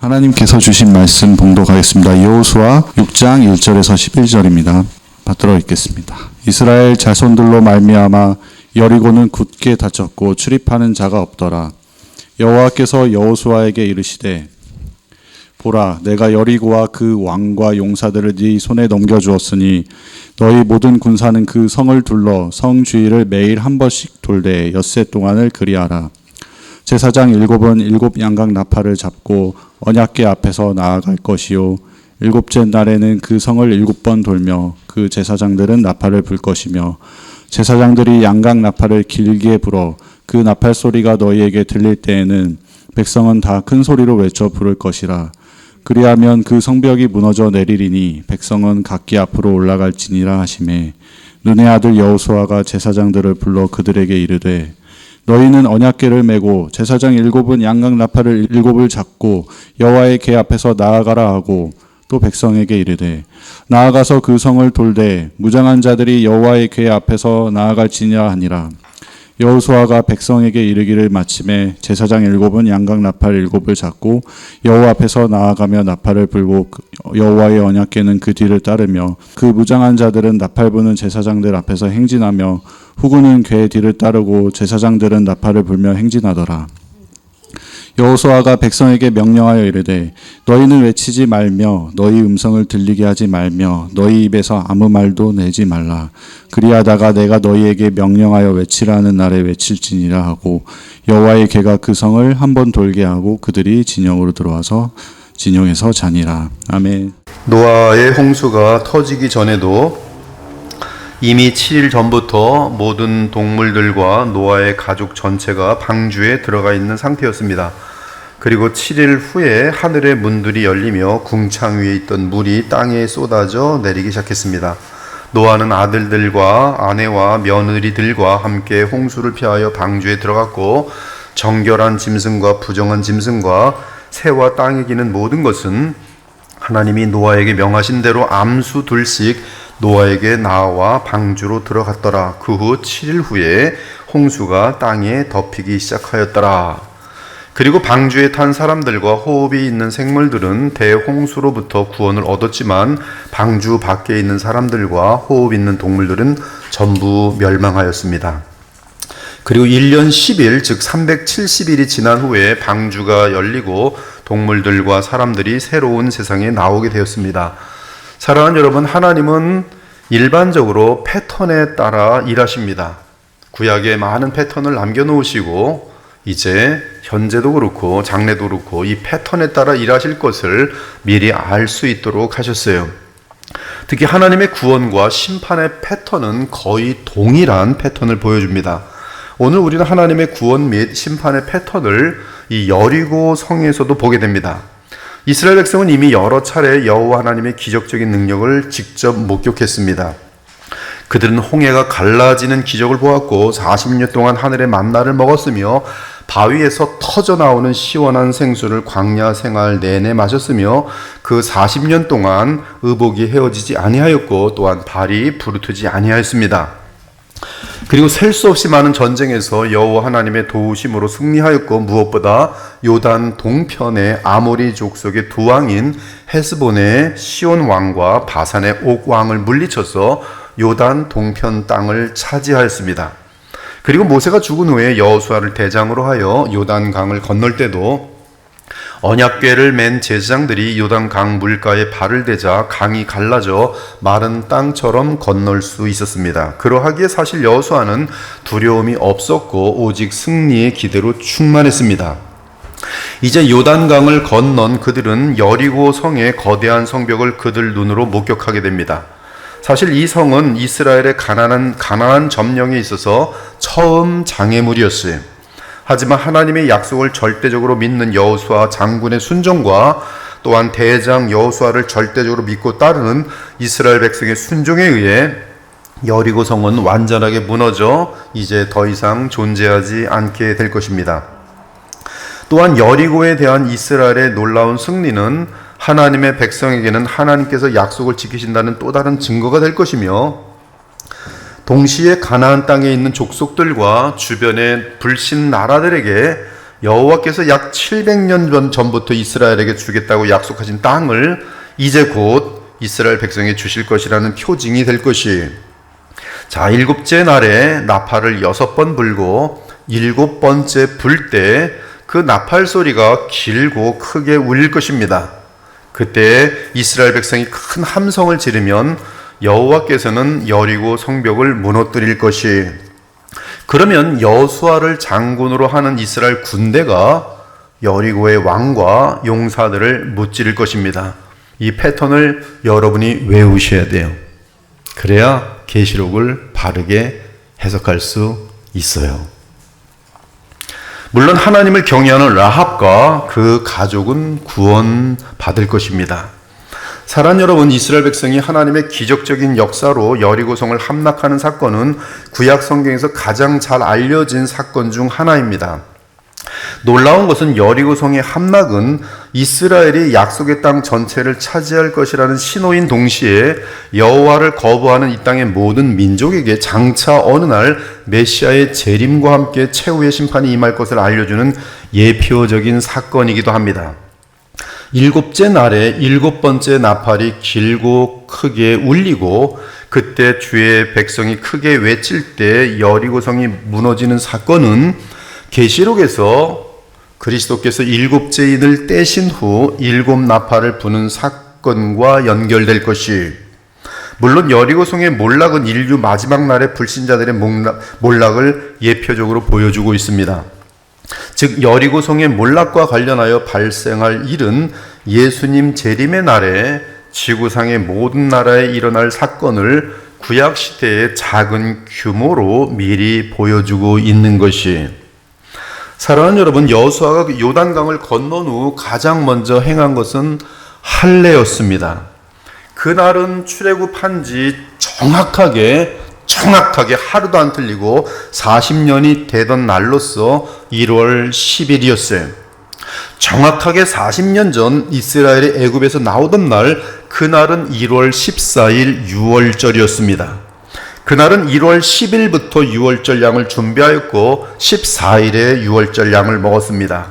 하나님께서 주신 말씀 봉독하겠습니다. 여호수아 6장 1절에서 11절입니다. 받들어 읽겠습니다. 이스라엘 자손들로 말미암아 여리고는 굳게 닫혔고 출입하는 자가 없더라. 여호와께서 여호수아에게 이르시되 보라, 내가 여리고와 그 왕과 용사들을 네 손에 넘겨주었으니 너희 모든 군사는 그 성을 둘러 성 주위를 매일 한 번씩 돌되 엿새 동안을 그리하라. 제사장 7은 7 양각 나팔을 잡고 언약궤 앞에서 나아갈 것이요 일곱째 날에는 그 성을 7번 돌며 그 제사장들은 나팔을 불 것이며 제사장들이 양각 나팔을 길게 불어 그 나팔 소리가 너희에게 들릴 때에는 백성은 다 큰 소리로 외쳐 부를 것이라. 그리하면 그 성벽이 무너져 내리리니 백성은 각기 앞으로 올라갈지니라 하시매 눈의 아들 여호수아가 제사장들을 불러 그들에게 이르되 너희는 언약궤를 메고 제사장 7은 양각 나팔을 7을 잡고 여호와의 궤 앞에서 나아가라 하고 또 백성에게 이르되 나아가서 그 성을 돌되 무장한 자들이 여호와의 궤 앞에서 나아갈지니라 하니라. 여호수아가 백성에게 이르기를 마침에 제사장 7은 양각 나팔 7을 잡고 여호와 앞에서 나아가며 나팔을 불고 여호와의 언약궤는 그 뒤를 따르며 그 무장한 자들은 나팔 부는 제사장들 앞에서 행진하며 후군은 궤 뒤를 따르고 제사장들은 나팔을 불며 행진하더라. 여호수아가 백성에게 명령하여 이르되 너희는 외치지 말며 너희 음성을 들리게 하지 말며 너희 입에서 아무 말도 내지 말라. 그리하다가 내가 너희에게 명령하여 외치라는 날에 외칠지니라 하고 여호와의 궤가 그 성을 한번 돌게 하고 그들이 진영으로 들어와서 진영에서 자니라. 아멘. 노아의 홍수가 터지기 전에도 이미 7일 전부터 모든 동물들과 노아의 가족 전체가 방주에 들어가 있는 상태였습니다. 그리고 7일 후에 하늘의 문들이 열리며 궁창 위에 있던 물이 땅에 쏟아져 내리기 시작했습니다. 노아는 아들들과 아내와 며느리들과 함께 홍수를 피하여 방주에 들어갔고 정결한 짐승과 부정한 짐승과 새와 땅에 기는 모든 것은 하나님이 노아에게 명하신 대로 암수 둘씩 노아에게 나와 방주로 들어갔더라. 그 후 7일 후에 홍수가 땅에 덮이기 시작하였더라. 그리고 방주에 탄 사람들과 호흡이 있는 생물들은 대홍수로부터 구원을 얻었지만 방주 밖에 있는 사람들과 호흡 있는 동물들은 전부 멸망하였습니다. 그리고 1년 10일 즉 370일이 지난 후에 방주가 열리고 동물들과 사람들이 새로운 세상에 나오게 되었습니다. 사랑하는 여러분, 하나님은 일반적으로 패턴에 따라 일하십니다. 구약에 많은 패턴을 남겨놓으시고 이제 현재도 그렇고 장래도 그렇고 이 패턴에 따라 일하실 것을 미리 알 수 있도록 하셨어요. 특히 하나님의 구원과 심판의 패턴은 거의 동일한 패턴을 보여줍니다. 오늘 우리는 하나님의 구원 및 심판의 패턴을 이 여리고 성에서도 보게 됩니다. 이스라엘 백성은 이미 여러 차례 여호와 하나님의 기적적인 능력을 직접 목격했습니다. 그들은 홍해가 갈라지는 기적을 보았고 40년 동안 하늘의 만나를 먹었으며 바위에서 터져 나오는 시원한 생수를 광야 생활 내내 마셨으며 그 40년 동안 의복이 헤어지지 아니하였고 또한 발이 부르트지 아니하였습니다. 그리고 셀 수 없이 많은 전쟁에서 여호와 하나님의 도우심으로 승리하였고 무엇보다 요단 동편의 아모리 족속의 두 왕인 헤스본의 시온 왕과 바산의 옥 왕을 물리쳐서 요단 동편 땅을 차지하였습니다. 그리고 모세가 죽은 후에 여호수아를 대장으로 하여 요단강을 건널 때도 언약궤를 맨 제사장들이 요단강 물가에 발을 대자 강이 갈라져 마른 땅처럼 건널 수 있었습니다. 그러하기에 사실 여호수아는 두려움이 없었고 오직 승리의 기대로 충만했습니다. 이제 요단강을 건넌 그들은 여리고 성의 거대한 성벽을 그들 눈으로 목격하게 됩니다. 사실 이 성은 이스라엘의 가나안 점령에 있어서 처음 장애물이었어요. 하지만 하나님의 약속을 절대적으로 믿는 여호수아 장군의 순종과 또한 대장 여호수아를 절대적으로 믿고 따르는 이스라엘 백성의 순종에 의해 여리고 성은 완전하게 무너져 이제 더 이상 존재하지 않게 될 것입니다. 또한 여리고에 대한 이스라엘의 놀라운 승리는 하나님의 백성에게는 하나님께서 약속을 지키신다는 또 다른 증거가 될 것이며 동시에 가나안 땅에 있는 족속들과 주변의 불신 나라들에게 여호와께서 약 700년 전부터 이스라엘에게 주겠다고 약속하신 땅을 이제 곧 이스라엘 백성에 주실 것이라는 표징이 될 것이. 자, 7째 날에 나팔을 6번 불고 7번째 불 때 그 나팔 소리가 길고 크게 울릴 것입니다. 그때 이스라엘 백성이 큰 함성을 지르면 여호와께서는 여리고 성벽을 무너뜨릴 것이. 그러면 여호수아를 장군으로 하는 이스라엘 군대가 여리고의 왕과 용사들을 무찌를 것입니다. 이 패턴을 여러분이 외우셔야 돼요. 그래야 계시록을 바르게 해석할 수 있어요. 물론 하나님을 경외하는 라합과 그 가족은 구원받을 것입니다. 사랑 여러분, 이스라엘 백성이 하나님의 기적적인 역사로 여리고성을 함락하는 사건은 구약 성경에서 가장 잘 알려진 사건 중 하나입니다. 놀라운 것은 여리고성의 함락은 이스라엘이 약속의 땅 전체를 차지할 것이라는 신호인 동시에 여호와를 거부하는 이 땅의 모든 민족에게 장차 어느 날 메시아의 재림과 함께 최후의 심판이 임할 것을 알려주는 예표적인 사건이기도 합니다. 7째 날에 7번째 나팔이 길고 크게 울리고 그때 주의 백성이 크게 외칠 때 여리고성이 무너지는 사건은 계시록에서 그리스도께서 7째인을 떼신 후 7 나팔을 부는 사건과 연결될 것이. 물론 여리고성의 몰락은 인류 마지막 날의 불신자들의 몰락을 예표적으로 보여주고 있습니다. 즉 여리고성의 몰락과 관련하여 발생할 일은 예수님 재림의 날에 지구상의 모든 나라에 일어날 사건을 구약시대의 작은 규모로 미리 보여주고 있는 것이. 사랑하는 여러분, 여호수아가 요단강을 건넌 후 가장 먼저 행한 것은 할례였습니다. 그날은 출애굽한 지 정확하게 하루도 안 틀리고 40년이 되던 날로서 1월 10일이었어요. 정확하게 40년 전 이스라엘이 애굽에서 나오던 날, 그날은 1월 14일 유월절이었습니다. 그날은 1월 10일부터 6월절 양을 준비하였고 14일에 6월절 양을 먹었습니다.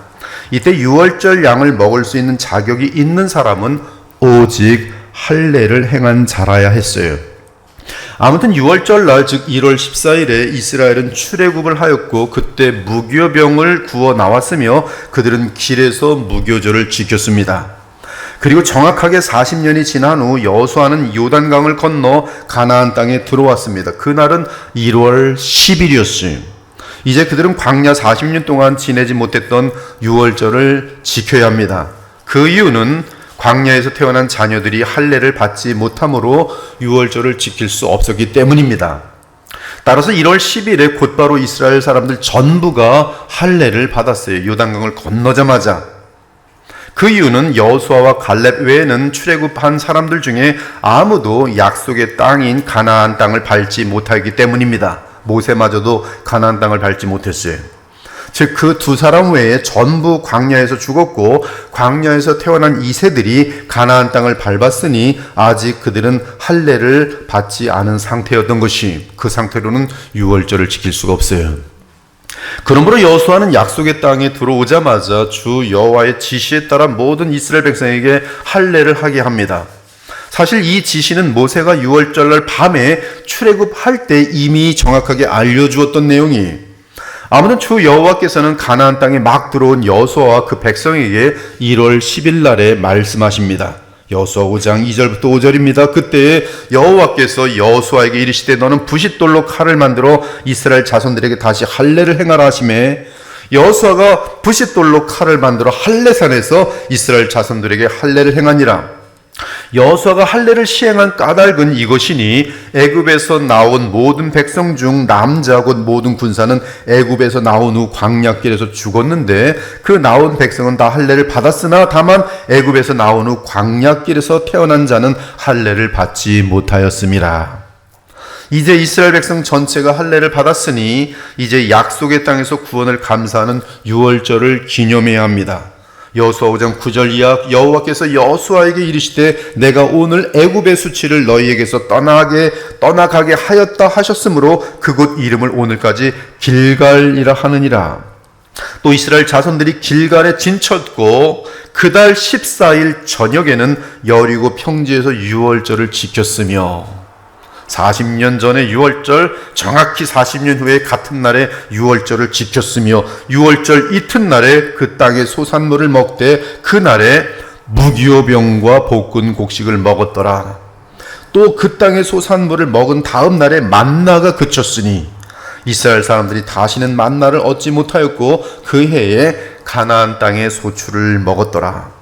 이때 6월절 양을 먹을 수 있는 자격이 있는 사람은 오직 할례를 행한 자라야 했어요. 아무튼 6월절 날, 즉 1월 14일에 이스라엘은 출애굽을 하였고 그때 무교병을 구워 나왔으며 그들은 길에서 무교절을 지켰습니다. 그리고 정확하게 40년이 지난 후 여호수아는 요단강을 건너 가나안 땅에 들어왔습니다. 그날은 1월 10일이었어요. 이제 그들은 광야 40년 동안 지내지 못했던 6월절을 지켜야 합니다. 그 이유는 광야에서 태어난 자녀들이 할례를 받지 못함으로 6월절을 지킬 수 없었기 때문입니다. 따라서 1월 10일에 곧바로 이스라엘 사람들 전부가 할례를 받았어요. 요단강을 건너자마자. 그 이유는 여호수아와 갈렙 외에는 출애굽한 사람들 중에 아무도 약속의 땅인 가나안 땅을 밟지 못하기 때문입니다. 모세마저도 가나안 땅을 밟지 못했어요. 즉 그 두 사람 외에 전부 광야에서 죽었고 광야에서 태어난 이세들이 가나안 땅을 밟았으니 아직 그들은 할례를 받지 않은 상태였던 것이, 그 상태로는 유월절을 지킬 수가 없어요. 그러므로 여호수아는 약속의 땅에 들어오자마자 주 여호와의 지시에 따라 모든 이스라엘 백성에게 할례를 하게 합니다. 사실 이 지시는 모세가 유월절날 밤에 출애굽할 때 이미 정확하게 알려주었던 내용이. 아무튼 주 여호와께서는 가나안 땅에 막 들어온 여호수아와 그 백성에게 1월 10일 날에 말씀하십니다. 여호수아 5장 2절부터 5절입니다. 그때 여호와께서 여호수아에게 이르시되 너는 부싯돌로 칼을 만들어 이스라엘 자손들에게 다시 할례를 행하라 하시매 여호수아가 부싯돌로 칼을 만들어 할례산에서 이스라엘 자손들에게 할례를 행하니라. 여호수아가 할례를 시행한 까닭은 이것이니 애굽에서 나온 모든 백성 중 남자 곧 모든 군사는 애굽에서 나온 후 광야길에서 죽었는데 그 나온 백성은 다 할례를 받았으나 다만 애굽에서 나온 후 광야길에서 태어난 자는 할례를 받지 못하였음이라. 이제 이스라엘 백성 전체가 할례를 받았으니 이제 약속의 땅에서 구원을 감사하는 유월절을 기념해야 합니다. 여호수아 5장 9절 이하 여호와께서 여호수아에게 이르시되 내가 오늘 애굽의 수치를 너희에게서 떠나가게 하였다 하셨으므로 그곳 이름을 오늘까지 길갈이라 하느니라. 또 이스라엘 자손들이 길갈에 진쳤고 그달 14일 저녁에는 여리고 평지에서 유월절을 지켰으며 40년 전에 유월절, 정확히 40년 후에 같은 날에 유월절을 지켰으며 유월절 이튿날에 그 땅의 소산물을 먹되 그 날에 무기오병과 볶은 곡식을 먹었더라. 또 그 땅의 소산물을 먹은 다음 날에 만나가 그쳤으니 이스라엘 사람들이 다시는 만나를 얻지 못하였고 그 해에 가나안 땅의 소출을 먹었더라.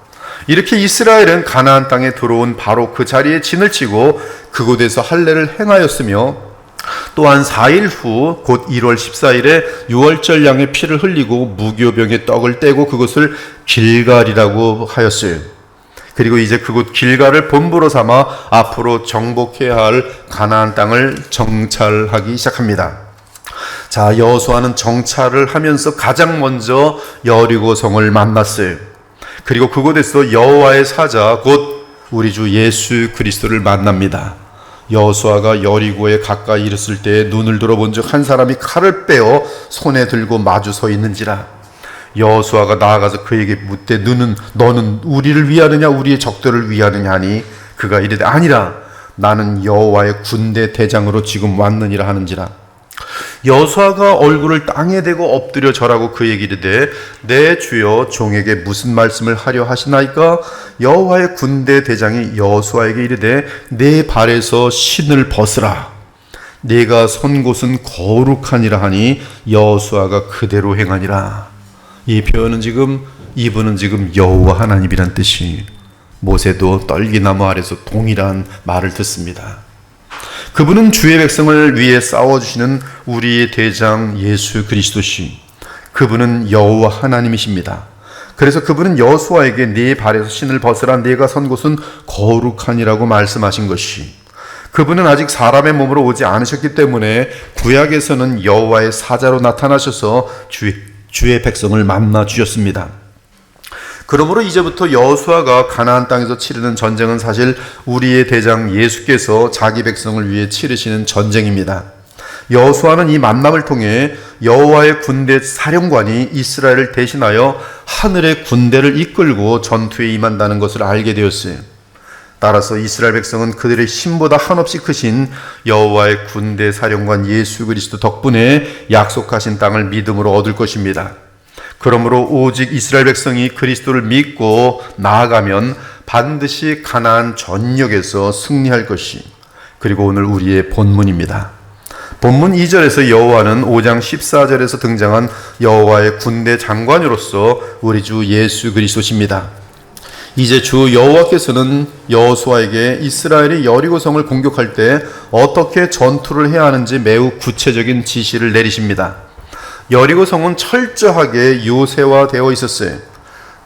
이렇게 이스라엘은 가나안 땅에 들어온 바로 그 자리에 진을 치고 그곳에서 할례를 행하였으며 또한 4일 후 곧 1월 14일에 유월절 양의 피를 흘리고 무교병의 떡을 떼고 그것을 길갈이라고 하였어요. 그리고 이제 그곳 길갈을 본부로 삼아 앞으로 정복해야 할 가나안 땅을 정찰하기 시작합니다. 자, 여호수아는 정찰을 하면서 가장 먼저 여리고성을 만났어요. 그리고 그곳에서 여호와의 사자 곧 우리 주 예수 그리스도를 만납니다. 여호수아가 여리고에 가까이 이르렀을 때 눈을 들어본즉 한 사람이 칼을 빼어 손에 들고 마주 서 있는지라. 여호수아가 나아가서 그에게 묻되 너는 우리를 위하느냐 우리의 적들을 위하느냐 하니 그가 이르되 아니라 나는 여호와의 군대 대장으로 지금 왔느니라 하는지라. 여호수아가 얼굴을 땅에 대고 엎드려 절하고 그에게 이르되 내 주여 종에게 무슨 말씀을 하려 하시나이까. 여호와의 군대 대장이 여호수아에게 이르되 내 발에서 신을 벗으라. 네가 선 곳은 거룩하니라 하니 여호수아가 그대로 행하니라. 이 표현은 이분은 지금 여호와 하나님이란 뜻이 모세도 떨기나무 아래서 동일한 말을 듣습니다. 그분은 주의 백성을 위해 싸워주시는 우리의 대장 예수 그리스도시. 그분은 여호와 하나님이십니다. 그래서 그분은 여호수아에게 네 발에서 신을 벗으라. 네가 선 곳은 거룩하니라고 말씀하신 것이. 그분은 아직 사람의 몸으로 오지 않으셨기 때문에 구약에서는 여호와의 사자로 나타나셔서 주의 백성을 만나 주셨습니다. 그러므로 이제부터 여호수아가 가나안 땅에서 치르는 전쟁은 사실 우리의 대장 예수께서 자기 백성을 위해 치르시는 전쟁입니다. 여호수아는 이 만남을 통해 여호와의 군대 사령관이 이스라엘을 대신하여 하늘의 군대를 이끌고 전투에 임한다는 것을 알게 되었어요. 따라서 이스라엘 백성은 그들의 힘보다 한없이 크신 여호와의 군대 사령관 예수 그리스도 덕분에 약속하신 땅을 믿음으로 얻을 것입니다. 그러므로 오직 이스라엘 백성이 그리스도를 믿고 나아가면 반드시 가나안 전역에서 승리할 것이. 그리고 오늘 우리의 본문입니다. 본문 2절에서 여호와는 5장 14절에서 등장한 여호와의 군대 장관으로서 우리 주 예수 그리스도십니다. 이제 주 여호와께서는 여호수아에게 이스라엘이 여리고성을 공격할 때 어떻게 전투를 해야 하는지 매우 구체적인 지시를 내리십니다. 여리고성은 철저하게 요새화되어 있었어요.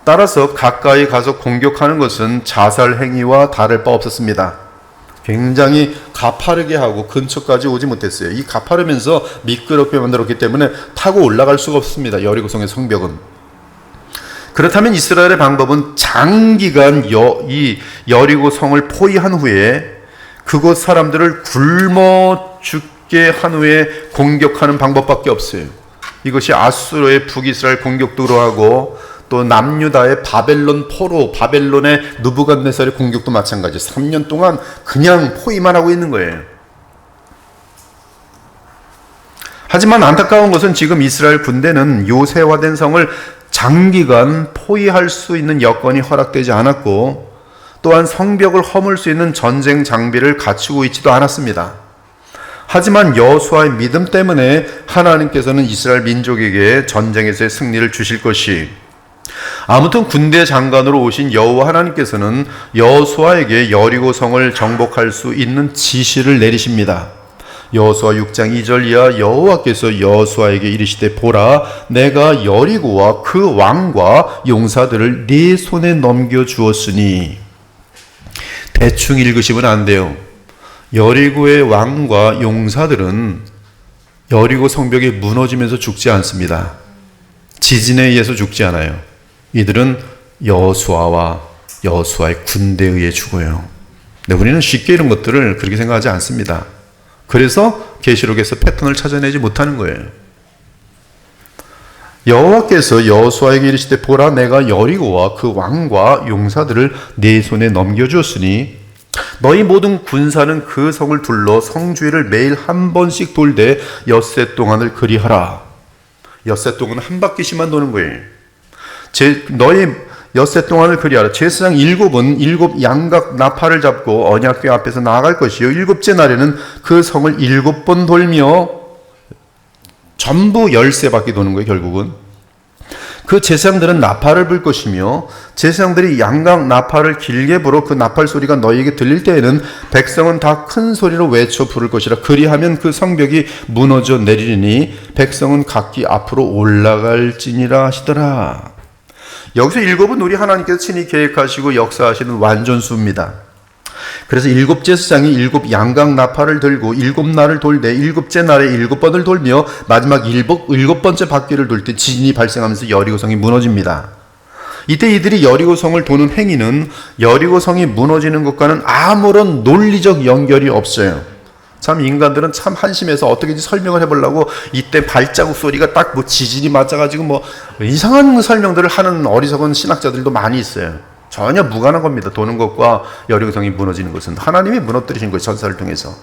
따라서 가까이 가서 공격하는 것은 자살 행위와 다를 바 없었습니다. 굉장히 가파르게 하고 근처까지 오지 못했어요. 이 가파르면서 미끄럽게 만들었기 때문에 타고 올라갈 수가 없습니다. 여리고성의 성벽은. 그렇다면 이스라엘의 방법은 장기간 이 여리고성을 포위한 후에 그곳 사람들을 굶어 죽게 한 후에 공격하는 방법밖에 없어요. 이것이 아수르의 북이스라엘 공격도 그러하고 또 남유다의 바벨론 포로, 바벨론의 느부갓네살의 공격도 마찬가지. 3년 동안 그냥 포위만 하고 있는 거예요. 하지만 안타까운 것은 지금 이스라엘 군대는 요새화된 성을 장기간 포위할 수 있는 여건이 허락되지 않았고 또한 성벽을 허물 수 있는 전쟁 장비를 갖추고 있지도 않았습니다. 하지만 여호수아의 믿음 때문에 하나님께서는 이스라엘 민족에게 전쟁에서의 승리를 주실 것이. 아무튼 군대 장관으로 오신 여호와 하나님께서는 여호수아에게 여리고성을 정복할 수 있는 지시를 내리십니다. 여호수아 6장 2절 이하 여호와께서 여호수아에게 이르시되 보라 내가 여리고와 그 왕과 용사들을 네 손에 넘겨 주었으니. 대충 읽으시면 안 돼요. 여리고의 왕과 용사들은 여리고 성벽이 무너지면서 죽지 않습니다. 지진에 의해서 죽지 않아요. 이들은 여호수아와 여호수아의 군대에 의해 죽어요. 근데 우리는 쉽게 이런 것들을 그렇게 생각하지 않습니다. 그래서 계시록에서 패턴을 찾아내지 못하는 거예요. 여호와께서 여호수아에게 이르시되 보라 내가 여리고와 그 왕과 용사들을 네 손에 넘겨주었으니 너희 모든 군사는 그 성을 둘러 성주위를 매일 한 번씩 돌되 엿새 동안을 그리하라. 엿새 동안 한 바퀴씩만 도는 거예요. 너희 엿새 동안을 그리하라. 제사장 일곱 양각 나팔을 잡고 언약궤 앞에서 나아갈 것이요 일곱째 날에는 그 성을 7번 돌며 전부 13바퀴 도는 거예요. 결국은 그 제사장들은 나팔을 불 것이며 제사장들이 양각 나팔을 길게 불어 그 나팔 소리가 너희에게 들릴 때에는 백성은 다 큰 소리로 외쳐 부를 것이라. 그리하면 그 성벽이 무너져 내리리니 백성은 각기 앞으로 올라갈지니라 하시더라. 여기서 7은 우리 하나님께서 친히 계획하시고 역사하시는 완전수입니다. 그래서 7제사장이 7양각 나팔을 들고 7날을 돌되 7째 날에 7번을 돌며 마지막 7번째 바퀴를 돌 때 지진이 발생하면서 여리고성이 무너집니다. 이때 이들이 여리고성을 도는 행위는 여리고성이 무너지는 것과는 아무런 논리적 연결이 없어요. 참 인간들은 참 한심해서 어떻게든지 설명을 해보려고 이때 발자국 소리가 딱 뭐 지진이 맞아가지고 뭐 이상한 설명들을 하는 어리석은 신학자들도 많이 있어요. 전혀 무관한 겁니다. 도는 것과 여리고성이 무너지는 것은 하나님이 무너뜨리신 거예요. 전사를 통해서.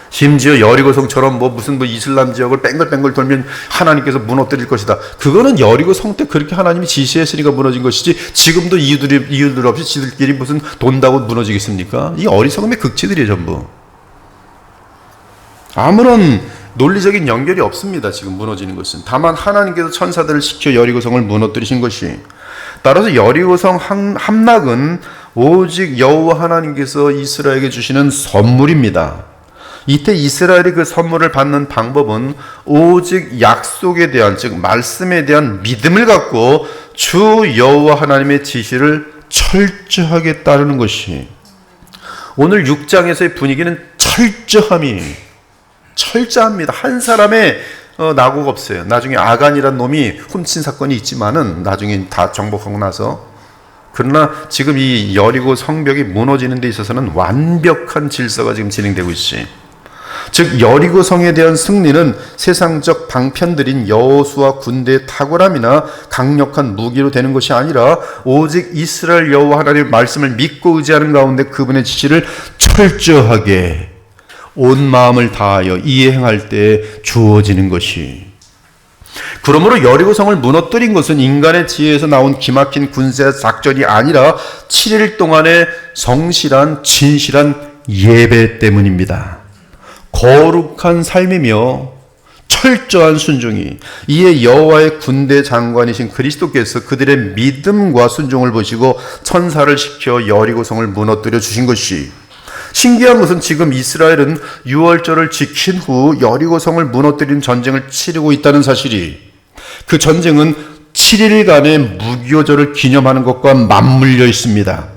심지어 여리고성처럼 무슨 이슬람 지역을 뺑글뺑글 돌면 하나님께서 무너뜨릴 것이다. 그거는 여리고성 때 그렇게 하나님이 지시했으니까 무너진 것이지 지금도 이유들 없이 지들끼리 무슨 돈다고 무너지겠습니까? 이 어리석음의 극치들이에요. 전부. 아무런 논리적인 연결이 없습니다. 지금 무너지는 것은. 다만 하나님께서 천사들을 시켜 여리고성을 무너뜨리신 것이. 따라서 여리고성 함락은 오직 여호와 하나님께서 이스라엘에게 주시는 선물입니다. 이때 이스라엘이 그 선물을 받는 방법은 오직 약속에 대한, 즉 말씀에 대한 믿음을 갖고 주 여호와 하나님의 지시를 철저하게 따르는 것이. 오늘 6장에서의 분위기는 철저합니다. 한 사람의 낙오가 없어요. 나중에 아간이란 놈이 훔친 사건이 있지만은 나중에 다 정복하고 나서. 그러나 지금 이 여리고 성벽이 무너지는 데 있어서는 완벽한 질서가 지금 진행되고 있지. 즉 여리고 성에 대한 승리는 세상적 방편들인 여호수아 군대의 탁월함이나 강력한 무기로 되는 것이 아니라 오직 이스라엘 여호와 하나님의 말씀을 믿고 의지하는 가운데 그분의 지시를 철저하게 온 마음을 다하여 이행할 때 주어지는 것이. 그러므로 여리고성을 무너뜨린 것은 인간의 지혜에서 나온 기막힌 군사 작전이 아니라 7일 동안의 성실한 진실한 예배 때문입니다. 거룩한 삶이며 철저한 순종이, 이에 여호와의 군대 장관이신 그리스도께서 그들의 믿음과 순종을 보시고 천사를 시켜 여리고성을 무너뜨려 주신 것이. 신기한 것은 지금 이스라엘은 유월절을 지킨 후 여리고성을 무너뜨린 전쟁을 치르고 있다는 사실이, 그 전쟁은 7일간의 무교절을 기념하는 것과 맞물려 있습니다.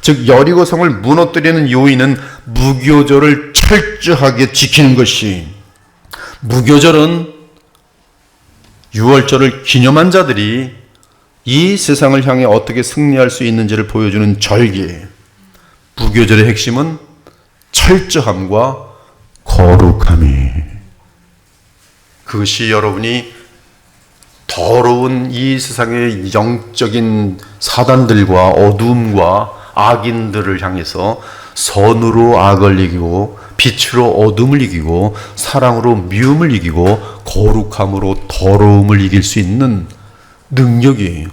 즉 여리고성을 무너뜨리는 요인은 무교절을 철저하게 지키는 것이. 무교절은 유월절을 기념한 자들이 이 세상을 향해 어떻게 승리할 수 있는지를 보여주는 절기예요. 무교절의 핵심은 철저함과 거룩함이. 그것이 여러분이 더러운 이 세상의 영적인 사단들과 어둠과 악인들을 향해서 선으로 악을 이기고 빛으로 어둠을 이기고 사랑으로 미움을 이기고 거룩함으로 더러움을 이길 수 있는 능력이에요.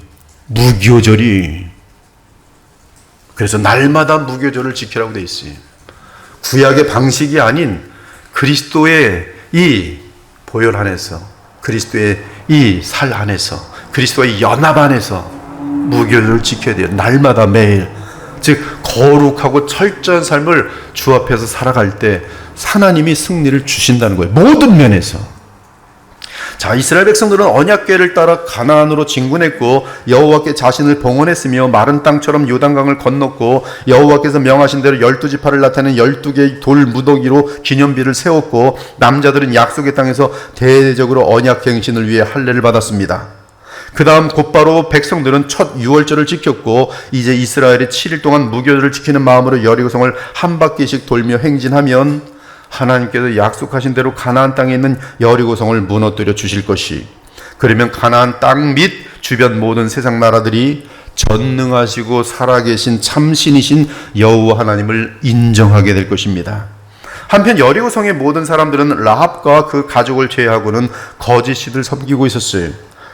무교절이. 그래서 날마다 무교절을 지키라고 되어 있어요. 구약의 방식이 아닌 그리스도의 이 보혈 안에서, 그리스도의 이 살 안에서, 그리스도의 연합 안에서 무교절을 지켜야 돼요. 날마다 매일. 즉 거룩하고 철저한 삶을 주 앞에서 살아갈 때 하나님이 승리를 주신다는 거예요. 모든 면에서. 자, 이스라엘 백성들은 언약궤를 따라 가나안으로 진군했고 여호와께 자신을 봉헌했으며 마른 땅처럼 요단강을 건넜고 여호와께서 명하신 대로 12지파를 나타내는 12개의 돌 무더기로 기념비를 세웠고 남자들은 약속의 땅에서 대대적으로 언약갱신을 위해 할례를 받았습니다. 그 다음 곧바로 백성들은 첫 유월절을 지켰고 이제 이스라엘이 7일 동안 무교절을 지키는 마음으로 여리고성을 한 바퀴씩 돌며 행진하면 하나님께서 약속하신 대로 가나안 땅에 있는 여리고성을 무너뜨려 주실 것이. 그러면 가나안 땅 및 주변 모든 세상 나라들이 전능하시고 살아계신 참신이신 여호와 하나님을 인정하게 될 것입니다. 한편 여리고성의 모든 사람들은 라합과 그 가족을 제외하고는 거짓 신을 섬기고 있었어요.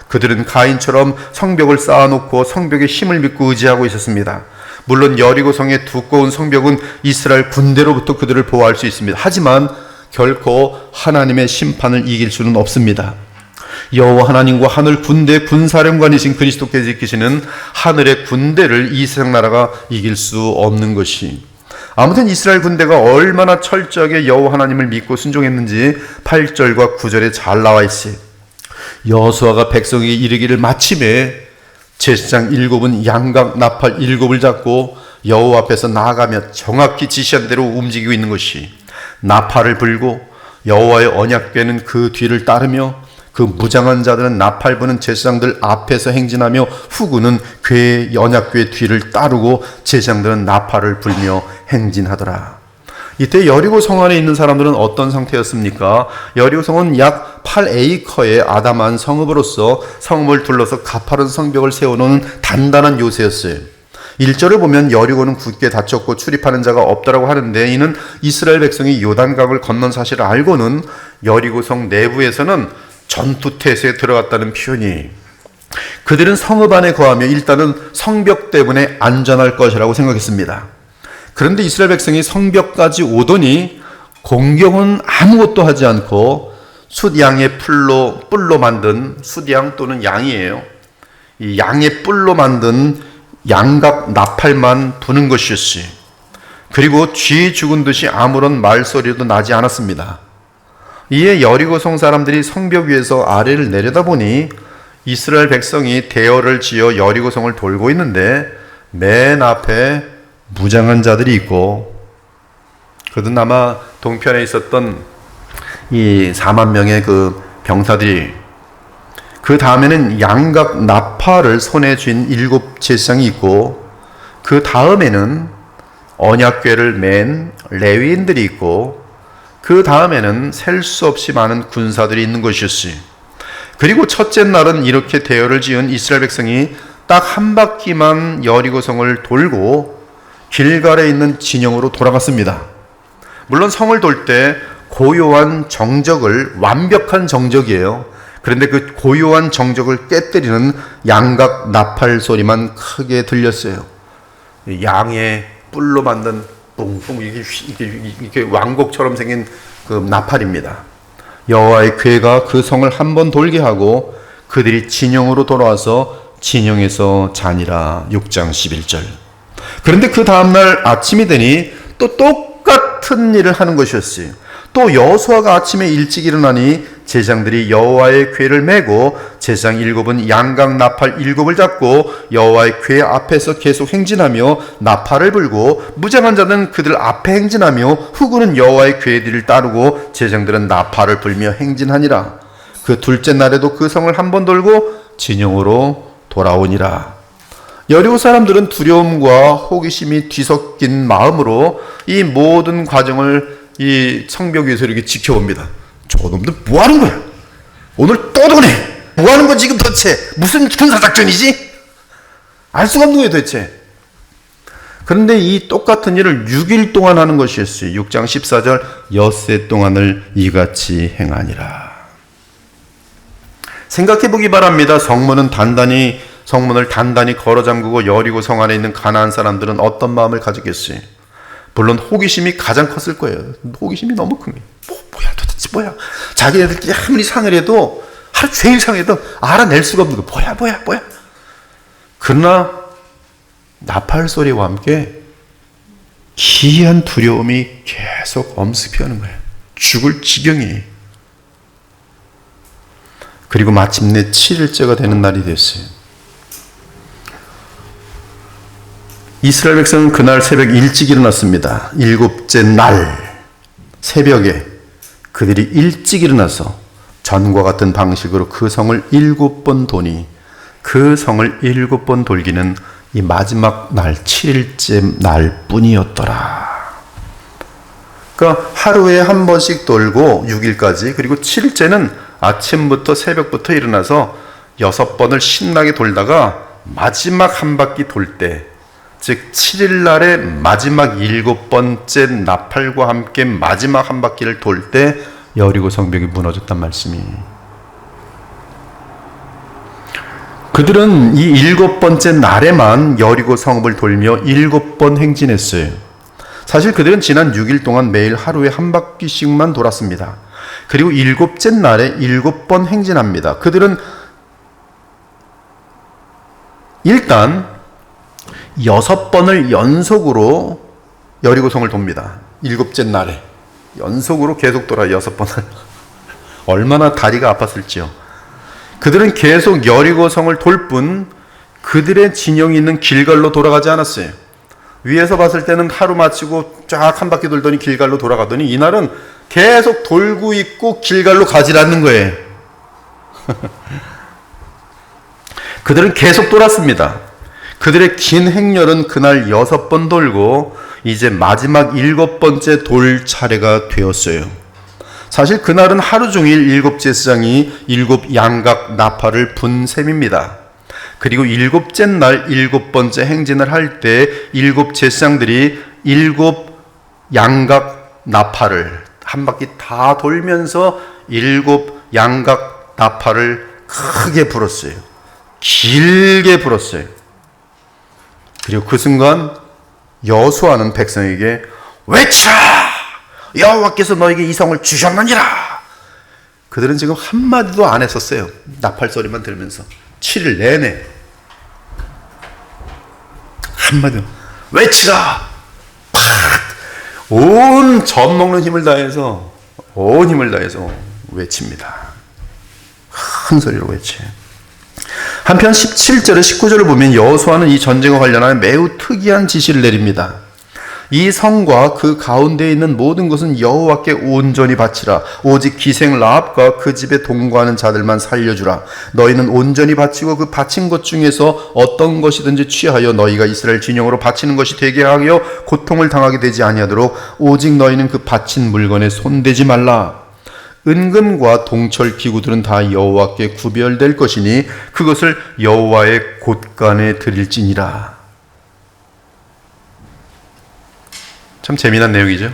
그들은 가인처럼 성벽을 쌓아놓고 성벽의 힘을 믿고 의지하고 있었습니다. 물론 여리고성의 두꺼운 성벽은 이스라엘 군대로부터 그들을 보호할 수 있습니다. 하지만 결코 하나님의 심판을 이길 수는 없습니다. 여호와 하나님과 하늘 군대 군사령관이신 그리스도께서 이끄시는 하늘의 군대를 이 세상 나라가 이길 수 없는 것이, 아무튼 이스라엘 군대가 얼마나 철저하게 여호와 하나님을 믿고 순종했는지 8절과 9절에 잘 나와 있어요. 여호수아가 백성에게 이르기를 마침에 제사장 7은 양각 나팔 7을 잡고 여호와 앞에서 나아가며 정확히 지시한 대로 움직이고 있는 것이, 나팔을 불고 여호와의 언약궤는 그 뒤를 따르며 그 무장한 자들은 나팔 부는 제사장들 앞에서 행진하며 후군은 언약궤의 뒤를 따르고 제사장들은 나팔을 불며 행진하더라. 이때 여리고 성 안에 있는 사람들은 어떤 상태였습니까? 여리고 성은 약 8에이커의 아담한 성읍으로서 성읍을 둘러서 가파른 성벽을 세워놓은 단단한 요새였어요. 1절을 보면 여리고는 굳게 닫혔고 출입하는 자가 없다라고 하는데, 이는 이스라엘 백성이 요단강을 건넌 사실을 알고는 여리고 성 내부에서는 전투태세에 들어갔다는 표현이, 그들은 성읍 안에 거하며 일단은 성벽 때문에 안전할 것이라고 생각했습니다. 그런데 이스라엘 백성이 성벽까지 오더니 공격은 아무것도 하지 않고 숫양의 뿔로 만든, 숫양 또는 양이에요, 이 양의 뿔로 만든 양각 나팔만 부는 것이었어요. 그리고 쥐 죽은 듯이 아무런 말소리도 나지 않았습니다. 이에 여리고성 사람들이 성벽 위에서 아래를 내려다보니 이스라엘 백성이 대열을 지어 여리고성을 돌고 있는데 맨 앞에 무장한 자들이 있고, 그들은 아마 동편에 있었던 이 4만 명의 그 병사들이, 그 다음에는 양각 나팔을 손에 쥔 7 제사장이 있고, 그 다음에는 언약궤를 맨 레위인들이 있고, 그 다음에는 셀 수 없이 많은 군사들이 있는 것이었어요. 그리고 첫째 날은 이렇게 대열을 지은 이스라엘 백성이 딱 한 바퀴만 여리고성을 돌고 길갈에 있는 진영으로 돌아갔습니다. 물론 성을 돌 때 고요한 정적을, 완벽한 정적이에요. 그런데 그 고요한 정적을 깨뜨리는 양각 나팔 소리만 크게 들렸어요. 양의 뿔로 만든 뿡뿡 이게 왕곡처럼 생긴 그 나팔입니다. 여호와의 궤가 그 성을 한 번 돌게 하고 그들이 진영으로 돌아와서 진영에서 자니라. 6장 11절. 그런데 그 다음날 아침이 되니 또 똑같은 일을 하는 것이었어요. 또 여호수아가 아침에 일찍 일어나니 제사장들이 여호와의 궤를 메고 제사장 7은 양각 나팔 7을 잡고 여호와의 궤 앞에서 계속 행진하며 나팔을 불고, 무장한 자는 그들 앞에 행진하며 후군은 여호와의 궤 뒤를 따르고 제사장들은 나팔을 불며 행진하니라. 그 둘째 날에도 그 성을 한 번 돌고 진영으로 돌아오니라. 여리고 사람들은 두려움과 호기심이 뒤섞인 마음으로 이 모든 과정을 이 성벽 위에서 이렇게 지켜봅니다. 저놈들 뭐 하는 거야? 오늘 또 도네. 뭐 하는 거지 지금 도대체? 무슨 군사작전이지? 알 수가 없는 거예요 도대체. 그런데 이 똑같은 일을 6일 동안 하는 것이었어요. 6장 14절, 엿새 동안을 이같이 행하니라. 생각해 보기 바랍니다. 성문을 단단히 걸어 잠그고 여리고 성 안에 있는 가나안 사람들은 어떤 마음을 가지겠어요? 물론 호기심이 가장 컸을 거예요. 호기심이 너무 큰 거예요. 뭐야 도대체 뭐야? 자기네들끼리 아무리 상을 해도, 하루 종일 상을 해도 알아낼 수가 없는 거예요. 뭐야? 그러나 나팔 소리와 함께 기이한 두려움이 계속 엄습해오는 거예요. 죽을 지경이에요. 그리고 마침내 7일째가 되는 날이 됐어요. 이스라엘 백성은 그날 새벽 일찍 일어났습니다. 7째 날 새벽에 그들이 일찍 일어나서 전과 같은 방식으로 그 성을 7번 도니, 그 성을 7번 돌기는 이 마지막 날 7일째 날 뿐이었더라. 그러니까 하루에 한 번씩 돌고 6일까지, 그리고 7일째는 아침부터 새벽부터 일어나서 6번을 신나게 돌다가 마지막 한 바퀴 돌 때, 즉 7일 날의 마지막 7번째 나팔과 함께 마지막 한 바퀴를 돌 때 여리고 성벽이 무너졌단 말씀이. 그들은 이 7번째 날에만 여리고 성읍을 돌며 7번 행진했어요. 사실 그들은 지난 6일 동안 매일 하루에 한 바퀴씩만 돌았습니다. 그리고 7째 날에 7번 행진합니다. 그들은 일단 6번을 연속으로 여리고성을 돕니다. 7째 날에 연속으로 계속 돌아 6번을. 얼마나 다리가 아팠을지요. 그들은 계속 여리고성을 돌 뿐 그들의 진영이 있는 길갈로 돌아가지 않았어요. 위에서 봤을 때는 하루 마치고 쫙 한 바퀴 돌더니 길갈로 돌아가더니 이날은 계속 돌고 있고 길갈로 가지 않는 거예요. 그들은 계속 돌았습니다. 그들의 긴 행렬은 그날 6번 돌고 이제 마지막 7번째 돌 차례가 되었어요. 사실 그날은 하루 종일 7 제사장이 7 양각 나팔을 분 셈입니다. 그리고 7째 날 7번째 행진을 할 때 7 제사장들이 7 양각 나팔을 한 바퀴 다 돌면서 7 양각 나팔을 크게 불었어요. 길게 불었어요. 그리고 그 순간 여호수아는 백성에게 외쳐! 여호와께서 너에게 이 성을 주셨느니라! 그들은 지금 한마디도 안 했었어요. 나팔 소리만 들으면서 7일 내내 한마디도 외치라! 온 젖먹는 힘을 다해서 온 힘을 다해서 외칩니다. 큰 소리로 외쳐요. 한편 17절에 19절을 보면 여호수아는 이 전쟁과 관련한 매우 특이한 지시를 내립니다. 이 성과 그 가운데에 있는 모든 것은 여호와께 온전히 바치라. 오직 기생 라합과 그 집에 동거하는 자들만 살려주라. 너희는 온전히 바치고 그 바친 것 중에서 어떤 것이든지 취하여 너희가 이스라엘 진영으로 바치는 것이 되게 하여 고통을 당하게 되지 아니하도록 오직 너희는 그 바친 물건에 손대지 말라. 은금과 동철 기구들은 다 여호와께 구별될 것이니 그것을 여호와의 곳간에 드릴지니라. 참 재미난 내용이죠.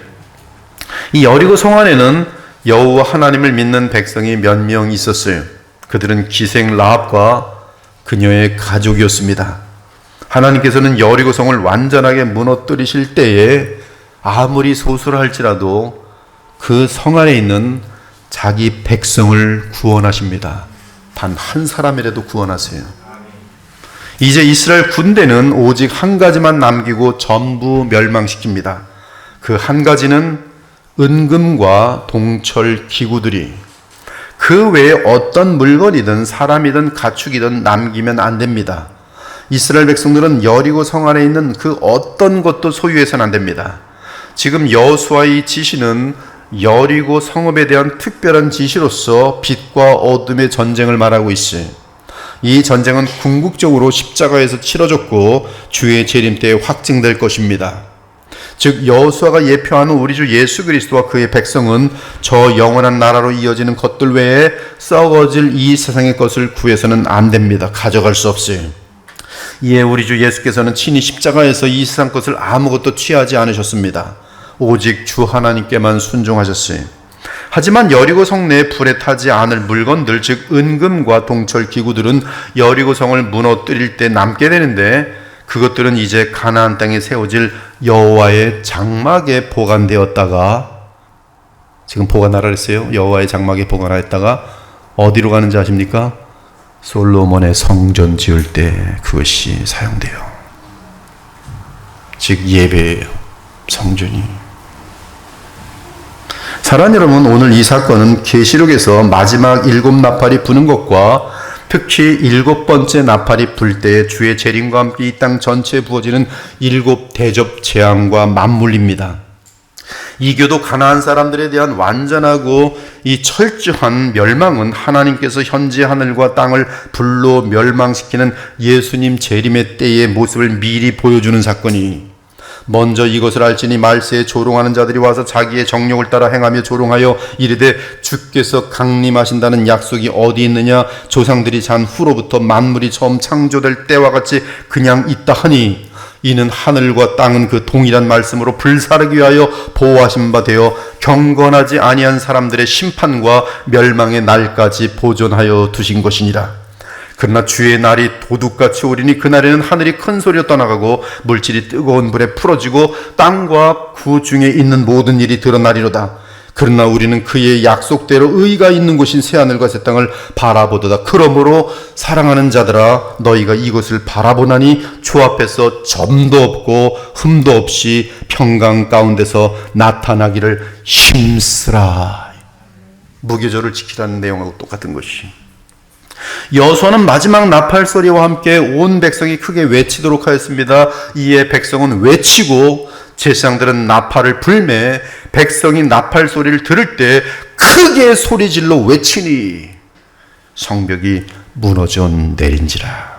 이 여리고 성 안에는 여호와 하나님을 믿는 백성이 몇 명 있었어요. 그들은 기생 라합과 그녀의 가족이었습니다. 하나님께서는 여리고 성을 완전하게 무너뜨리실 때에 아무리 소수할지라도 그 성 안에 있는 자기 백성을 구원하십니다. 단 한 사람이라도 구원하세요. 이제 이스라엘 군대는 오직 한 가지만 남기고 전부 멸망시킵니다. 그 한 가지는 은금과 동철 기구들이 그 외에 어떤 물건이든 사람이든 가축이든 남기면 안 됩니다. 이스라엘 백성들은 여리고 성 안에 있는 그 어떤 것도 소유해서는 안 됩니다. 지금 여호수아의 지시는 여리고 성읍에 대한 특별한 지시로서 빛과 어둠의 전쟁을 말하고 있어요. 이 전쟁은 궁극적으로 십자가에서 치러졌고 주의 재림 때에 확증될 것입니다. 즉 여호수아가 예표하는 우리 주 예수 그리스도와 그의 백성은 저 영원한 나라로 이어지는 것들 외에 썩어질 이 세상의 것을 구해서는 안 됩니다. 가져갈 수 없어요. 이에 우리 주 예수께서는 친히 십자가에서 이 세상 것을 아무것도 취하지 않으셨습니다. 오직 주 하나님께만 순종하셨어요. 하지만 여리고 성 내 불에 타지 않을 물건들, 즉 은금과 동철 기구들은 여리고 성을 무너뜨릴 때 남게 되는데 그것들은 이제 가나안 땅에 세워질 여호와의 장막에 보관되었다가, 지금 보관하라 했어요. 여호와의 장막에 보관하였다가 어디로 가는지 아십니까? 솔로몬의 성전 지을 때 그것이 사용돼요. 즉 예배예요. 성전이. 사랑하는 여러분, 오늘 이 사건은 계시록에서 마지막 7 나팔이 부는 것과 특히 7번째 나팔이 불 때에 주의 재림과 함께 이 땅 전체에 부어지는 7 대접 재앙과 맞물립니다. 이교도 가나안 사람들에 대한 완전하고 이 철저한 멸망은 하나님께서 현재 하늘과 땅을 불로 멸망시키는 예수님 재림의 때의 모습을 미리 보여주는 사건이, 먼저 이것을 알지니 말세에 조롱하는 자들이 와서 자기의 정욕을 따라 행하며 조롱하여 이르되 주께서 강림하신다는 약속이 어디 있느냐? 조상들이 잔 후로부터 만물이 처음 창조될 때와 같이 그냥 있다 하니 이는 하늘과 땅은 그 동일한 말씀으로 불사르기 위하여 보호하신 바 되어 경건하지 아니한 사람들의 심판과 멸망의 날까지 보존하여 두신 것이니라. 그러나 주의 날이 도둑같이 오리니 그날에는 하늘이 큰 소리로 떠나가고 물질이 뜨거운 불에 풀어지고 땅과 그 중에 있는 모든 일이 드러나리로다. 그러나 우리는 그의 약속대로 의가 있는 곳인 새하늘과 새 땅을 바라보도다. 그러므로 사랑하는 자들아, 너희가 이것을 바라보나니 주 앞에서 점도 없고 흠도 없이 평강 가운데서 나타나기를 힘쓰라. 무교절을 지키라는 내용하고 똑같은 것이, 여호수아는 마지막 나팔 소리와 함께 온 백성이 크게 외치도록 하였습니다. 이에 백성은 외치고 제사장들은 나팔을 불매 백성이 나팔 소리를 들을 때 크게 소리질러 외치니 성벽이 무너져 내린지라.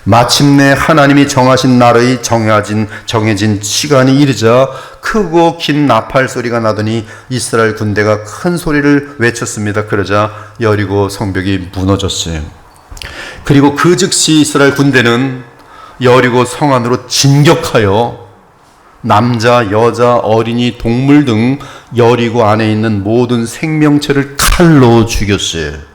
마침내 하나님이 정하신 날의 정해진 시간이 이르자 크고 긴 나팔 소리가 나더니 이스라엘 군대가 큰 소리를 외쳤습니다. 그러자 여리고 성벽이 무너졌어요. 그리고 그 즉시 이스라엘 군대는 여리고 성 안으로 진격하여 남자, 여자, 어린이, 동물 등 여리고 안에 있는 모든 생명체를 칼로 죽였어요.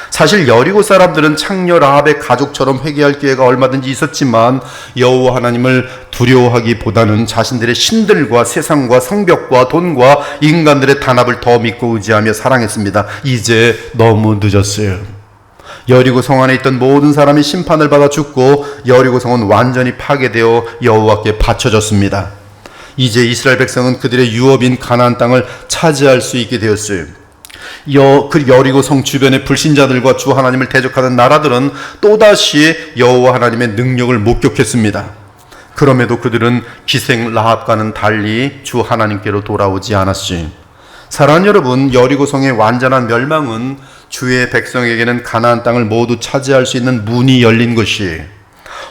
사실 여리고 사람들은 창녀 라합의 가족처럼 회개할 기회가 얼마든지 있었지만 여호와 하나님을 두려워하기보다는 자신들의 신들과 세상과 성벽과 돈과 인간들의 단합을 더 믿고 의지하며 사랑했습니다. 이제 너무 늦었어요. 여리고 성 안에 있던 모든 사람이 심판을 받아 죽고 여리고 성은 완전히 파괴되어 여호와께 바쳐졌습니다. 이제 이스라엘 백성은 그들의 유업인 가나안 땅을 차지할 수 있게 되었어요. 그 여리고 성 주변의 불신자들과 주 하나님을 대적하는 나라들은 또다시 여호와 하나님의 능력을 목격했습니다. 그럼에도 그들은 기생 라합과는 달리 주 하나님께로 돌아오지 않았지. 사랑하는 여러분, 여리고 성의 완전한 멸망은 주의 백성에게는 가나안 땅을 모두 차지할 수 있는 문이 열린 것이,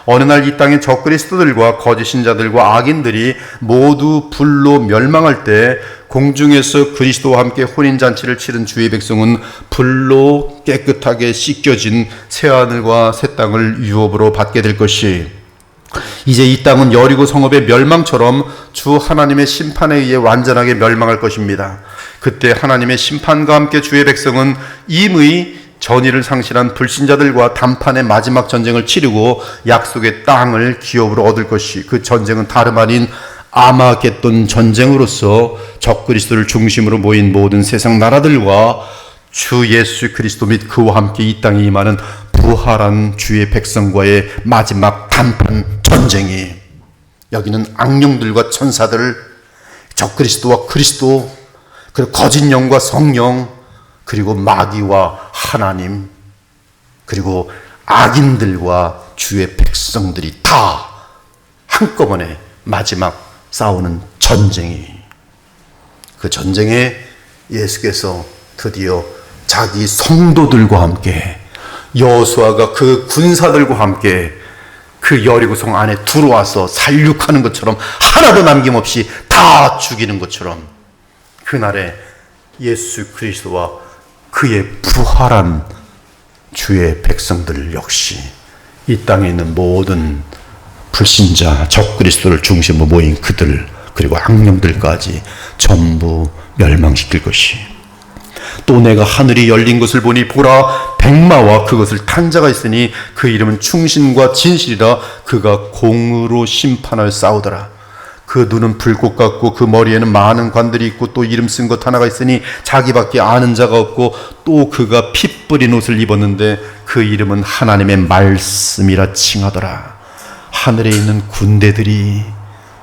어느 날 이 땅의 적그리스도들과 거짓 신자들과 악인들이 모두 불로 멸망할 때 공중에서 그리스도와 함께 혼인잔치를 치른 주의 백성은 불로 깨끗하게 씻겨진 새하늘과 새 땅을 유업으로 받게 될 것이, 이제 이 땅은 여리고 성읍의 멸망처럼 주 하나님의 심판에 의해 완전하게 멸망할 것입니다. 그때 하나님의 심판과 함께 주의 백성은 임의 전의를 상실한 불신자들과 단판의 마지막 전쟁을 치르고 약속의 땅을 기업으로 얻을 것이, 그 전쟁은 다름 아닌 아마겟돈 전쟁으로서 적그리스도를 중심으로 모인 모든 세상 나라들과 주 예수 그리스도 및 그와 함께 이 땅에 임하는 부활한 주의 백성과의 마지막 단판 전쟁이, 여기는 악령들과 천사들, 적그리스도와 그리스도, 그리고 거짓 영과 성령, 그리고 마귀와 하나님, 그리고 악인들과 주의 백성들이 다 한꺼번에 마지막 싸우는 전쟁이, 그 전쟁에 예수께서 드디어 자기 성도들과 함께, 여호수아가 그 군사들과 함께 그 여리고성 안에 들어와서 살육하는 것처럼, 하나도 남김없이 다 죽이는 것처럼, 그날에 예수 그리스도와 그의 부활한 주의 백성들 역시 이 땅에 있는 모든 불신자, 적그리스도를 중심으로 모인 그들, 그리고 악령들까지 전부 멸망시킬 것이, 또 내가 하늘이 열린 것을 보니 보라, 백마와 그것을 탄 자가 있으니 그 이름은 충신과 진실이라. 그가 공의로 심판을 싸우더라. 그 눈은 불꽃 같고 그 머리에는 많은 관들이 있고 또 이름 쓴 것 하나가 있으니 자기밖에 아는 자가 없고, 또 그가 피 뿌린 옷을 입었는데 그 이름은 하나님의 말씀이라 칭하더라. 하늘에 있는 군대들이,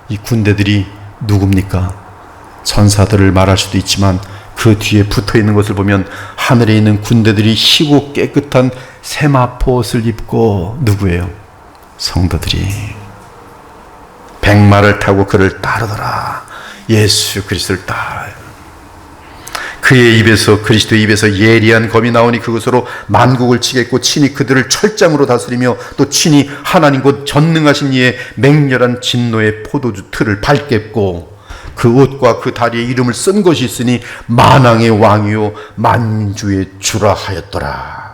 이 군대들이 누굽니까? 천사들을 말할 수도 있지만 그 뒤에 붙어 있는 것을 보면 하늘에 있는 군대들이 희고 깨끗한 세마포 옷을 입고, 누구예요? 성도들이 백마를 타고 그를 따르더라. 예수 그리스도를 따라요. 그의 입에서, 그리스도의 입에서 예리한 검이 나오니 그것으로 만국을 치겠고 친히 그들을 철장으로 다스리며 또 친히 하나님 곧 전능하신 이의 맹렬한 진노의 포도주 틀을 밟겠고 그 옷과 그 다리에 이름을 쓴 것이 있으니 만왕의 왕이요 만주의 주라 하였더라.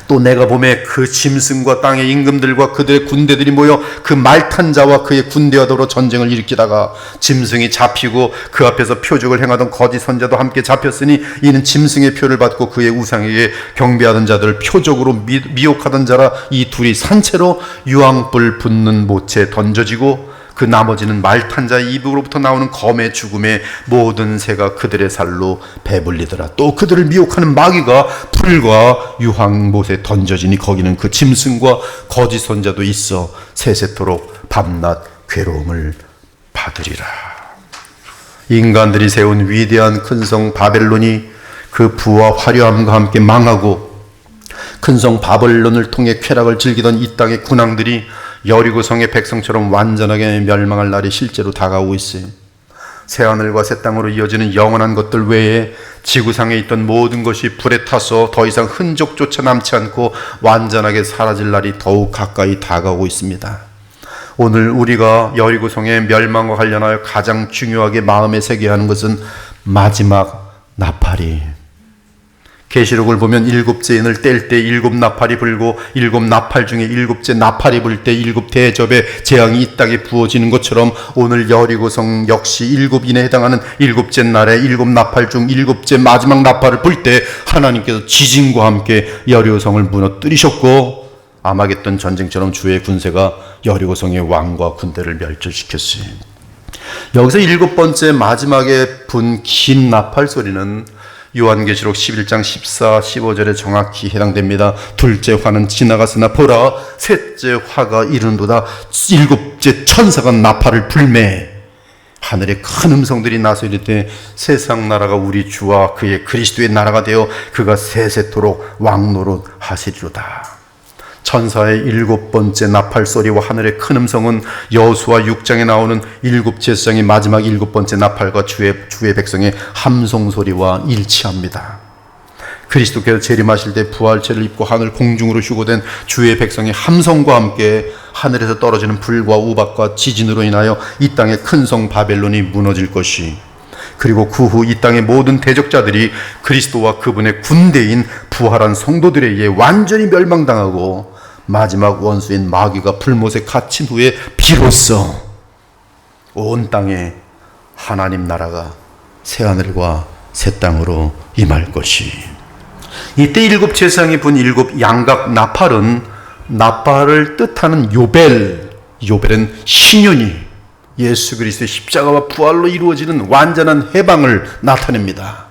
또 내가 보매 그 짐승과 땅의 임금들과 그들의 군대들이 모여 그 말탄 자와 그의 군대와 더불어 전쟁을 일으키다가 짐승이 잡히고 그 앞에서 표적을 행하던 거짓 선자도 함께 잡혔으니 이는 짐승의 표를 받고 그의 우상에게 경배하던 자들을 표적으로 미혹하던 자라. 이 둘이 산채로 유황불 붙는 못에 던져지고 그 나머지는 말탄 자의 입으로부터 나오는 검의 죽음에 모든 새가 그들의 살로 배불리더라. 또 그들을 미혹하는 마귀가 불과 유황못에 던져지니 거기는 그 짐승과 거짓 선자도 있어 세세토록 밤낮 괴로움을 받으리라. 인간들이 세운 위대한 큰 성 바벨론이 그 부와 화려함과 함께 망하고 큰 성 바벨론을 통해 쾌락을 즐기던 이 땅의 군왕들이 여리고성의 백성처럼 완전하게 멸망할 날이 실제로 다가오고 있어요. 새하늘과 새 땅으로 이어지는 영원한 것들 외에 지구상에 있던 모든 것이 불에 타서 더 이상 흔적조차 남지 않고 완전하게 사라질 날이 더욱 가까이 다가오고 있습니다. 오늘 우리가 여리고성의 멸망과 관련하여 가장 중요하게 마음에 새겨야 하는 것은 마지막 나팔이. 계시록을 보면 일곱째 인을 뗄 때 일곱 나팔이 불고 일곱 나팔 중에 일곱째 나팔이 불 때 일곱 대접의 재앙이 이 땅에 부어지는 것처럼 오늘 여리고성 역시 일곱 인에 해당하는 일곱째 날에 일곱 나팔 중 일곱째 마지막 나팔을 불 때 하나님께서 지진과 함께 여리고성을 무너뜨리셨고 아마겟돈 전쟁처럼 주의 군세가 여리고성의 왕과 군대를 멸절시켰어요. 여기서 일곱 번째 마지막에 분 긴 나팔 소리는 요한계시록 11장 14, 15절에 정확히 해당됩니다. 둘째 화는 지나갔으나 보라 셋째 화가 이른도다. 일곱째 천사가 나팔을 불매 하늘에 큰 음성들이 나서 이르되 세상 나라가 우리 주와 그의 그리스도의 나라가 되어 그가 세세토록 왕노릇 하시리로다. 천사의 일곱 번째 나팔 소리와 하늘의 큰 음성은 여호수아 6장에 나오는 일곱 제사장의 마지막 일곱 번째 나팔과 주의 백성의 함성 소리와 일치합니다. 그리스도께서 재림하실 때 부활체를 입고 하늘 공중으로 휴거된 주의 백성의 함성과 함께 하늘에서 떨어지는 불과 우박과 지진으로 인하여 이 땅의 큰 성 바벨론이 무너질 것이, 그리고 그 후 이 땅의 모든 대적자들이 그리스도와 그분의 군대인 부활한 성도들에 의해 완전히 멸망당하고 마지막 원수인 마귀가 불못에 갇힌 후에 비로소 온 땅에 하나님 나라가 새하늘과 새 땅으로 임할 것이. 이때 일곱 제사장이 분 일곱 양각 나팔은 나팔을 뜻하는 요벨, 요벨은 신년이 예수 그리스도의 십자가와 부활로 이루어지는 완전한 해방을 나타냅니다.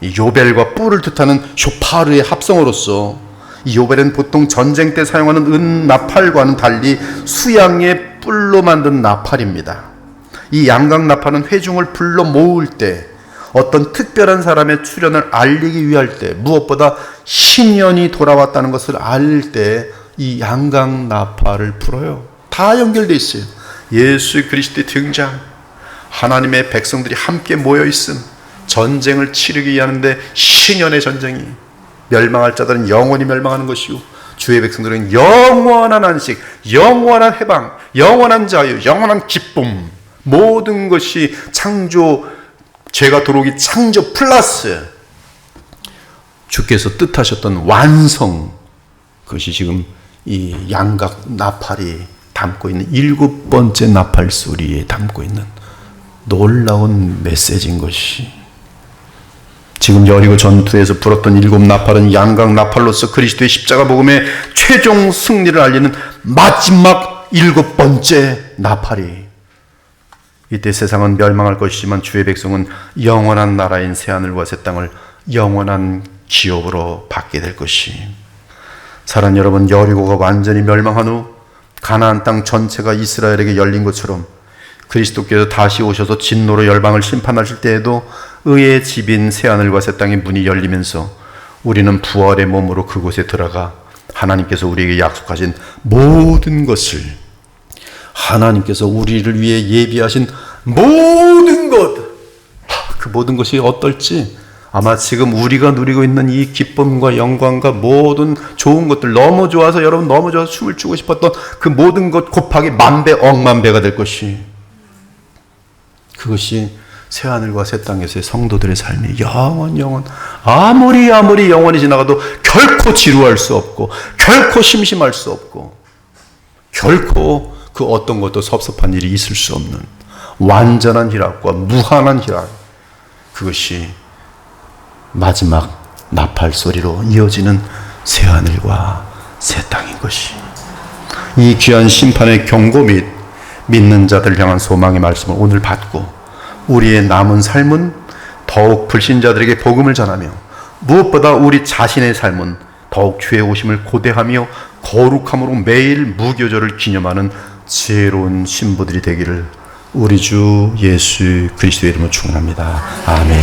이 요벨과 뿔을 뜻하는 쇼파르의 합성어로서 이 요벨은 보통 전쟁 때 사용하는 은 나팔과는 달리 수양의 뿔로 만든 나팔입니다. 이 양각 나팔은 회중을 불러 모을 때, 어떤 특별한 사람의 출현을 알리기 위할 때, 무엇보다 신년이 돌아왔다는 것을 알릴 때 이 양각 나팔을 불어요. 다 연결되어 있어요. 예수 그리스도의 등장, 하나님의 백성들이 함께 모여 있음, 전쟁을 치르기 위하는데 신년의 전쟁이, 멸망할 자들은 영원히 멸망하는 것이요 주의 백성들은 영원한 안식, 영원한 해방, 영원한 자유, 영원한 기쁨, 모든 것이 창조, 죄가 들어오기 창조 플러스 주께서 뜻하셨던 완성, 그것이 지금 이 양각 나팔이 담고 있는 일곱 번째 나팔 소리에 담고 있는 놀라운 메시지인 것이, 지금 여리고 전투에서 불었던 일곱 나팔은 양각 나팔로서 그리스도의 십자가 복음의 최종 승리를 알리는 마지막 일곱 번째 나팔이, 이때 세상은 멸망할 것이지만 주의 백성은 영원한 나라인 새하늘과 새 땅을 영원한 기업으로 받게 될 것이. 사랑하는 여러분, 여리고가 완전히 멸망한 후 가나안 땅 전체가 이스라엘에게 열린 것처럼 그리스도께서 다시 오셔서 진노로 열방을 심판하실 때에도 의의 집인 새하늘과 새 땅의 문이 열리면서 우리는 부활의 몸으로 그곳에 들어가 하나님께서 우리에게 약속하신 모든 것을, 하나님께서 우리를 위해 예비하신 모든 것, 그 모든 것이 어떨지 아마 지금 우리가 누리고 있는 이 기쁨과 영광과 모든 좋은 것들 너무 좋아서 여러분 너무 좋아서 춤을 추고 싶었던 그 모든 것 곱하기 만배 억만배가 될 것이 그것이 새하늘과 새 땅에서의 성도들의 삶이 영원 아무리 영원히 지나가도 결코 지루할 수 없고 결코 심심할 수 없고 결코 그 어떤 것도 섭섭한 일이 있을 수 없는 완전한 희락과 무한한 희락 그것이 마지막 나팔 소리로 이어지는 새하늘과 새 땅인 것이 이 귀한 심판의 경고 및 믿는 자들 향한 소망의 말씀을 오늘 받고 우리의 남은 삶은 더욱 불신자들에게 복음을 전하며 무엇보다 우리 자신의 삶은 더욱 주의 오심을 고대하며 거룩함으로 매일 무교절을 기념하는 지혜로운 신부들이 되기를 우리 주 예수 그리스도의 이름으로 축원합니다. 아멘.